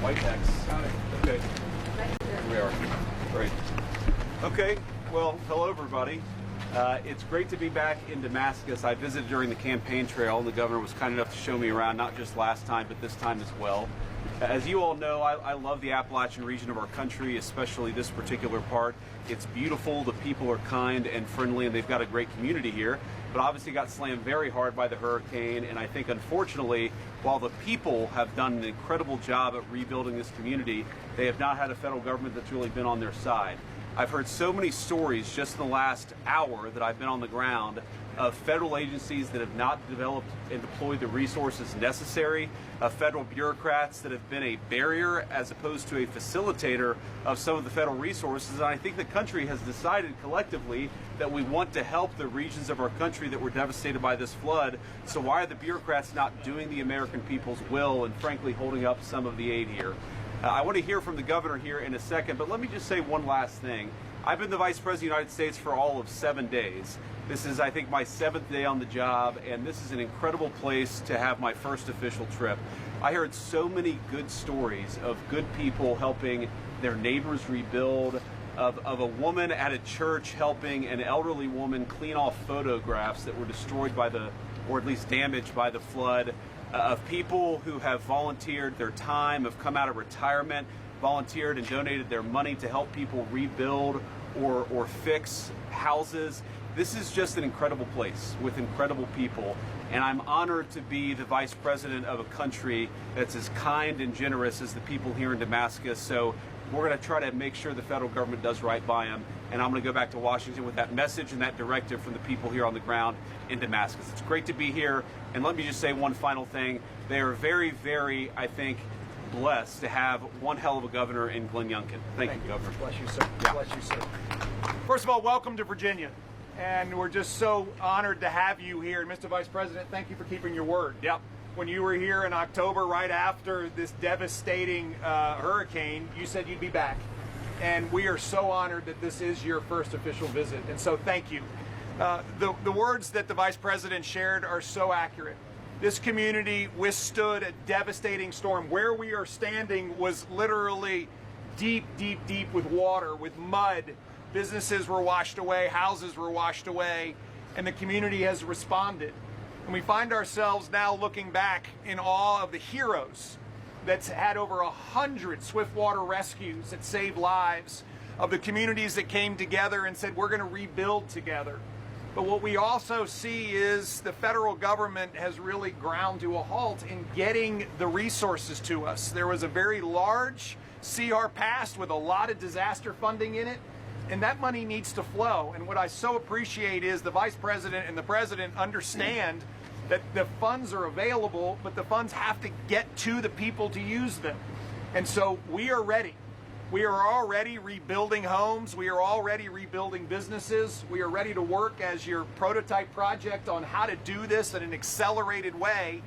White X. Okay. Here we are. Great. Okay. Well, hello everybody. It's great to be back in Damascus. I visited during the campaign trail, and the governor was kind enough to show me around, not just last time, but this time as well. As you all know, I love the Appalachian region of our country, especially this particular part. It's beautiful, the people are kind and friendly, and they've got a great community here, but obviously got slammed very hard by the hurricane, and I think unfortunately, while the people have done an incredible job at rebuilding this community, they have not had a federal government that's really been on their side. I've heard so many stories just in the last hour that I've been on the ground of federal agencies that have not developed and deployed the resources necessary, of federal bureaucrats that have been a barrier as opposed to a facilitator of some of the federal resources. And I think the country has decided collectively that we want to help the regions of our country that were devastated by this flood. So why are the bureaucrats not doing the American people's will and frankly holding up some of the aid here? I want to hear from the governor here in a second, but let me just say one last thing. I've been the Vice President of the United States for all of 7 days. This is, I think, my 7th day on the job, and this is an incredible place to have my first official trip. I heard so many good stories of good people helping their neighbors rebuild, of a woman at a church helping an elderly woman clean off photographs that were destroyed by or at least damaged by the flood, of people who have volunteered their time, have come out of retirement, volunteered and donated their money to help people rebuild or fix houses. This is just an incredible place with incredible people, and I'm honored to be the vice president of a country that's as kind and generous as the people here in Damascus. So we're going to try to make sure the federal government does right by them, and I'm going to go back to Washington with that message and that directive from the people here on the ground in Damascus. It's great to be here, and let me just say one final thing. They are very, very, I think, blessed to have one hell of a governor in Glenn Youngkin. Thank you, Governor. Bless you, sir. Yeah. Bless you, sir. First of all, welcome to Virginia. And we're just so honored to have you here. And Mr. Vice President, thank you for keeping your word. Yep. When you were here in October, right after this devastating hurricane, you said you'd be back. And we are so honored that this is your first official visit. And so thank you. The words that the Vice President shared are so accurate. This community withstood a devastating storm. Where we are standing was literally deep, deep, deep with water, with mud. Businesses were washed away, houses were washed away, and the community has responded. And we find ourselves now looking back in awe of the heroes that's had over 100 swiftwater rescues that saved lives, of the communities that came together and said, we're going to rebuild together. But what we also see is the federal government has really ground to a halt in getting the resources to us. There was a very large CR passed with a lot of disaster funding in it, and that money needs to flow. And what I so appreciate is the Vice President and the President understand that the funds are available, but the funds have to get to the people to use them. And so we are ready. We are already rebuilding homes. We are already rebuilding businesses. We are ready to work as your prototype project on how to do this in an accelerated way.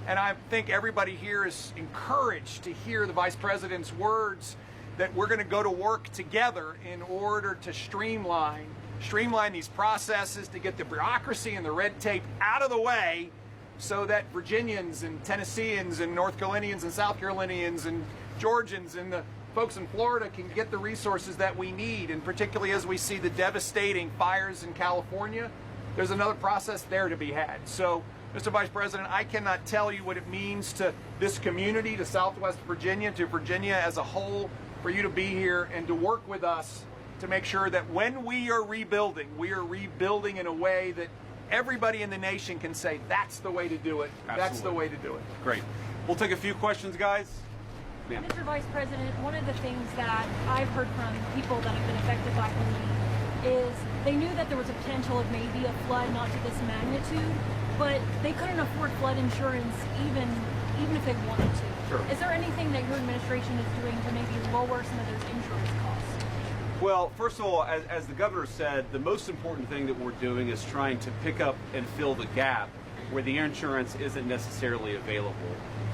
And I think everybody here is encouraged to hear the Vice President's words that we're going to go to work together in order to streamline these processes, to get the bureaucracy and the red tape out of the way so that Virginians and Tennesseans and North Carolinians and South Carolinians and Georgians and the folks in Florida can get the resources that we need. And particularly as we see the devastating fires in California, there's another process there to be had. So, Mr. Vice President, I cannot tell you what it means to this community, to Southwest Virginia, to Virginia as a whole, for you to be here and to work with us to make sure that when we are rebuilding in a way that everybody in the nation can say, that's the way to do it. Absolutely. That's the way to do it. Great. We'll take a few questions, guys. Yeah. Mr. Vice President, one of the things that I've heard from people that have been affected by Helene is they knew that there was a potential of maybe a flood, not to this magnitude, but they couldn't afford flood insurance even if they wanted to. Sure. Is there anything that your administration is doing to maybe lower some of those insurance costs? Well, first of all, as the governor said, the most important thing that we're doing is trying to pick up and fill the gap where the insurance isn't necessarily available.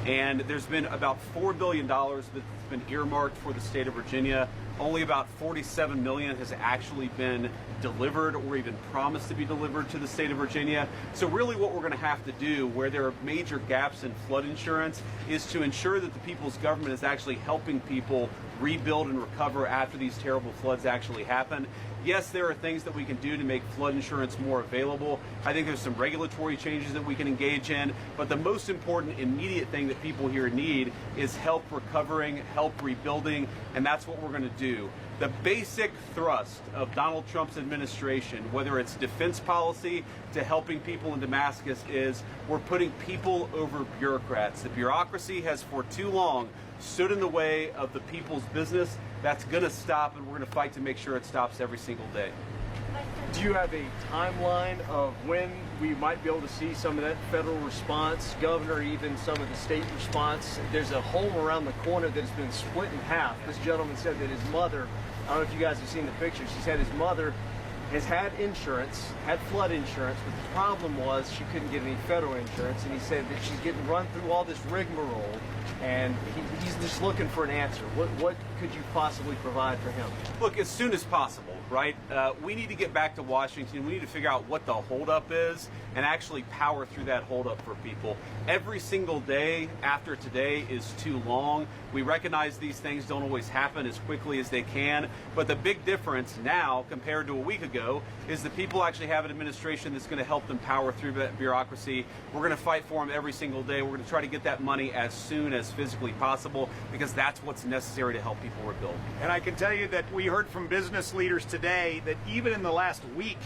And there's been about $4 billion that's been earmarked for the state of Virginia Only about 47 million has actually been delivered or even promised to be delivered to the state of Virginia. So really what we're going to have to do, where there are major gaps in flood insurance, is to ensure that the people's government is actually helping people rebuild and recover after these terrible floods actually happen. Yes, there are things that we can do to make flood insurance more available. I think there's some regulatory changes that we can engage in, but the most important immediate thing that people here need is help recovering, help rebuilding, and that's what we're going to do. The basic thrust of Donald Trump's administration, whether it's defense policy to helping people in Damascus, is we're putting people over bureaucrats. The bureaucracy has for too long stood in the way of the people's business. That's going to stop, and we're going to fight to make sure it stops every single day. Do you have a timeline of when we might be able to see some of that federal response, Governor, even some of the state response? There's a home around the corner that's been split in half. This gentleman said that his mother, I don't know if you guys have seen the pictures, he said his mother has had insurance, had flood insurance, but the problem was she couldn't get any federal insurance, and he said that she's getting run through all this rigmarole, and he's just looking for an answer. What could you possibly provide for him? Look, as soon as possible, right? We need to get back to Washington. We need to figure out what the holdup is and actually power through that holdup for people. Every single day after today is too long. We recognize these things don't always happen as quickly as they can, but the big difference now compared to a week ago is that people actually have an administration that's going to help them power through that bureaucracy. We're going to fight for them every single day. We're going to try to get that money as soon as physically possible, because that's what's necessary to help people rebuild. And I can tell you that we heard from business leaders today that even in the last week,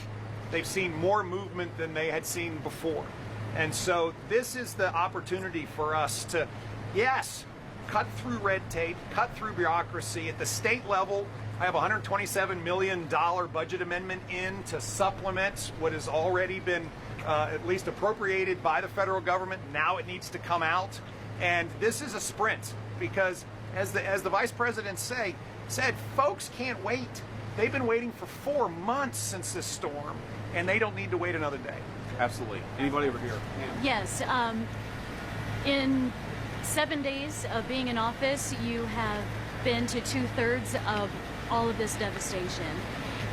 they've seen more movement than they had seen before. And so this is the opportunity for us to, yes, cut through red tape, cut through bureaucracy. At the state level, I have a $127 million budget amendment in to supplement what has already been at least appropriated by the federal government. Now it needs to come out. And this is a sprint, because as the vice president said, folks can't wait. They've been waiting for 4 months since this storm, and they don't need to wait another day. Absolutely. Anybody over here? Yes. In 7 days of being in office, you have been to 2/3 of all of this devastation.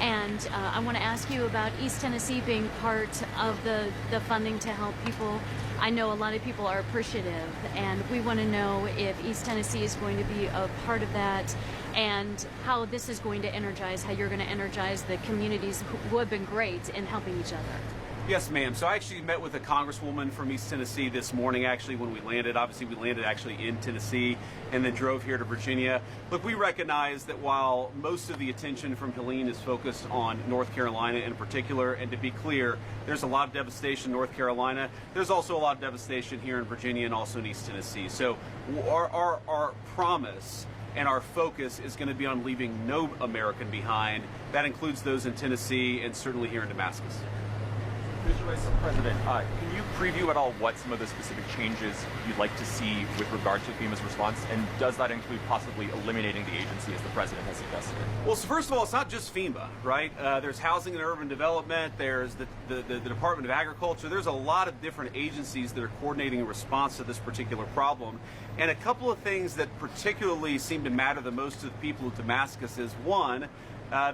And I want to ask you about East Tennessee being part of the funding to help people. I know a lot of people are appreciative, and we want to know if East Tennessee is going to be a part of that, and how this is going to energize, how you're going to energize the communities who have been great in helping each other. Yes, ma'am. So I actually met with a congresswoman from East Tennessee this morning, actually, when we landed. Obviously, we landed actually in Tennessee and then drove here to Virginia. Look, we recognize that while most of the attention from Helene is focused on North Carolina in particular, and to be clear, there's a lot of devastation in North Carolina. There's also a lot of devastation here in Virginia and also in East Tennessee. So our promise and our focus is going to be on leaving no American behind. That includes those in Tennessee and certainly here in Damascus. Mr. Vice President, can you preview at all what some of the specific changes you'd like to see with regard to FEMA's response, and does that include possibly eliminating the agency as the President has suggested? Well, so first of all, it's not just FEMA, right? There's Housing and Urban Development, there's the Department of Agriculture. There's a lot of different agencies that are coordinating a response to this particular problem. And a couple of things that particularly seem to matter the most to the people of Damascus is, one,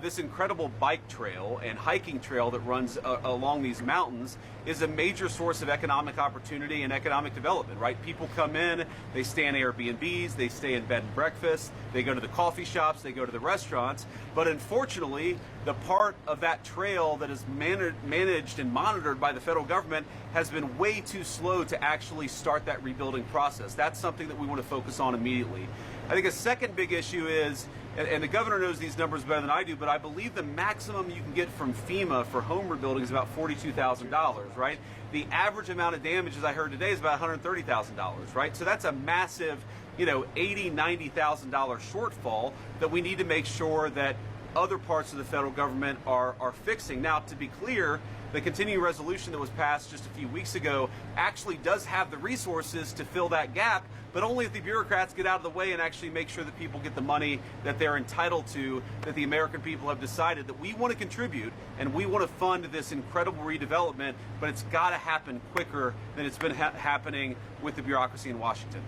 this incredible bike trail and hiking trail that runs along these mountains is a major source of economic opportunity and economic development, right? People come in, they stay in Airbnbs, they stay in bed and breakfast, they go to the coffee shops, they go to the restaurants. But unfortunately, the part of that trail that is managed and monitored by the federal government has been way too slow to actually start that rebuilding process. That's something that we want to focus on immediately. I think a second big issue is, and the governor knows these numbers better than I do, but I believe the maximum you can get from FEMA for home rebuilding is about $42,000, right? The average amount of damage, as I heard today, is about $130,000, right? So that's a massive, $80,000, $90,000 shortfall that we need to make sure that other parts of the federal government are fixing. Now, to be clear, the continuing resolution that was passed just a few weeks ago actually does have the resources to fill that gap, but only if the bureaucrats get out of the way and actually make sure that people get the money that they're entitled to, that the American people have decided that we want to contribute and we want to fund this incredible redevelopment, but it's got to happen quicker than it's been happening with the bureaucracy in Washington.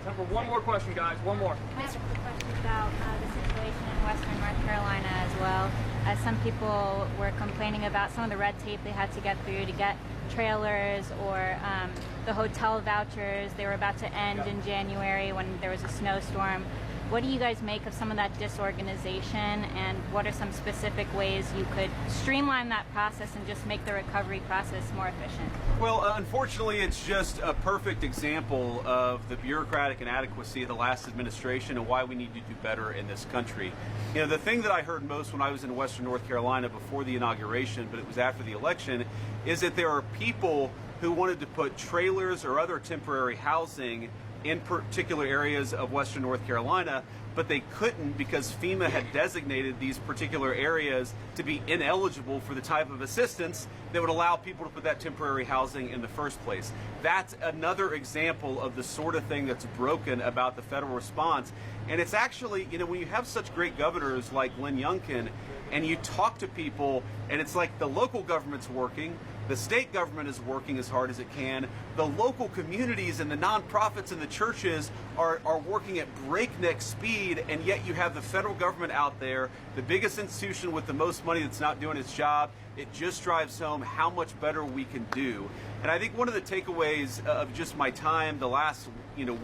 Time for one more question, guys. One more. I have a quick question about the situation in Western North Carolina as well. Some people were complaining about some of the red tape they had to get through to get trailers, or the hotel vouchers. They were about to end in January when there was a snowstorm. What do you guys make of some of that disorganization, and what are some specific ways you could streamline that process and just make the recovery process more efficient? Well, unfortunately, it's just a perfect example of the bureaucratic inadequacy of the last administration and why we need to do better in this country. You know, the thing that I heard most when I was in Western North Carolina before the inauguration, but it was after the election, is that there are people who wanted to put trailers or other temporary housing in particular areas of Western North Carolina, but they couldn't because FEMA had designated these particular areas to be ineligible for the type of assistance that would allow people to put that temporary housing in the first place. That's another example of the sort of thing that's broken about the federal response. And it's actually, you know, when you have such great governors like Youngkin, and you talk to people, and it's like the local government's working, the state government is working as hard as it can, the local communities and the nonprofits and the churches are working at breakneck speed, and yet you have the federal government out there, the biggest institution with the most money that's not doing its job. It just drives home how much better we can do. And I think one of the takeaways of just my time the last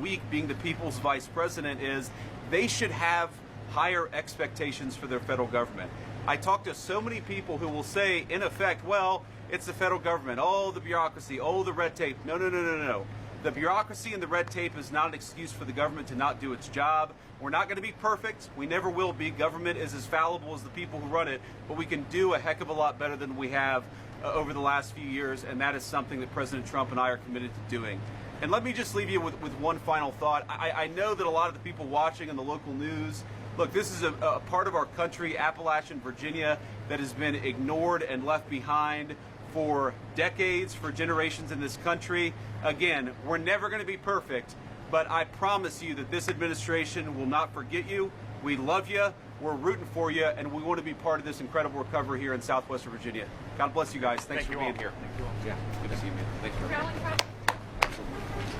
week being the people's vice president is they should have higher expectations for their federal government. I talk to so many people who will say, in effect, well, it's the federal government, oh, the bureaucracy, oh, the red tape. No, no, no, no, no. The bureaucracy and the red tape is not an excuse for the government to not do its job. We're not going to be perfect. We never will be. Government is as fallible as the people who run it, but we can do a heck of a lot better than we have over the last few years, and that is something that President Trump and I are committed to doing. And let me just leave you with one final thought. I know that a lot of the people watching in the local news, look, this is a part of our country, Appalachian, Virginia, that has been ignored and left behind for decades, for generations in this country. Again, we're never going to be perfect, but I promise you that this administration will not forget you. We love you, we're rooting for you, and we want to be part of this incredible recovery here in Southwestern Virginia. God bless you guys. Thanks for being here. Thank you all. Yeah, good to see you, man. Thanks for Everyone,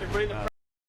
Everybody in the